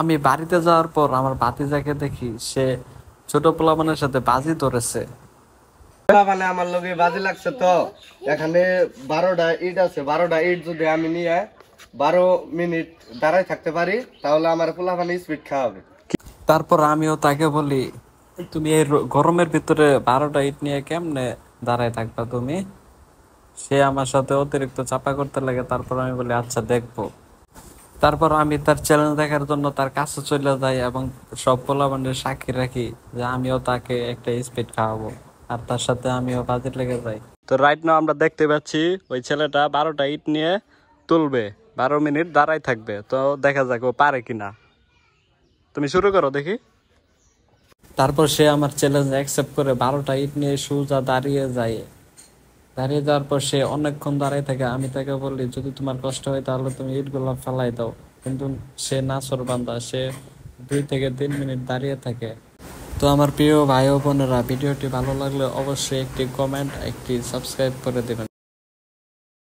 আমি বাড়িতে যাওয়ার পর আমার ভাতিজাকে দেখি সে ছোট পোলাপানের সাথে বাজি ধরেছে। মানে আমার লগে বাজে লাগছে তো এখানে 12টা ইট আছে, 12টা ইট যদি আমি নিয়ে 12 মিনিট দাঁড়ায় থাকতে পারি তাহলে আমার পোলাপানি স্পিড খাওয়াবে। তারপর আমিও তাকে বলি, তুমি এই গরমের ভিতরে 12টা ইট নিয়ে কেমনে দাঁড়ায় থাকবা তুমি? সে আমার সাথে অতিরিক্ত চাপা করতে লাগে। তারপর আমি বলি আচ্ছা দেখবো। তারপর আমি তার চ্যালেঞ্জ দেখার জন্য তার কাছে চলে যাই এবং সব পোলাপানের সাক্ষী রাখি যে আমিও তাকে একটা স্পিড খাওয়াবো, আর তার সাথে আমিও বাজি লেগে যাই। তো রাইট নাও আমরা দেখতে পাচ্ছি ওই ছেলেটা 12টা ইট নিয়ে তুলবে, 12 মিনিট দাঁড়াই থাকবে। তো দেখা যাক ও পারে কিনা। তুমি শুরু করো দেখি। তারপর সে আমার চ্যালেঞ্জ অ্যাকসেপ্ট করে 12টা ইট নিয়ে সোজা দাঁড়িয়ে যায়। দাঁড়িয়ে যাওয়ার পর সে অনেকক্ষণ দাঁড়ায় থাকে। আমি তাকে বলি যদি তোমার কষ্ট হয় তাহলে তুমি ইটগুলো ফেলাই দাও, কিন্তু সে নাছোড়বান্দা, সে 2 থেকে 3 মিনিট দাঁড়িয়ে থাকে। তো আমার প্রিয় ভাই ও বোনেরা, ভিডিওটি ভালো লাগলে অবশ্যই একটি কমেন্ট, একটি সাবস্ক্রাইব করে দেবেন।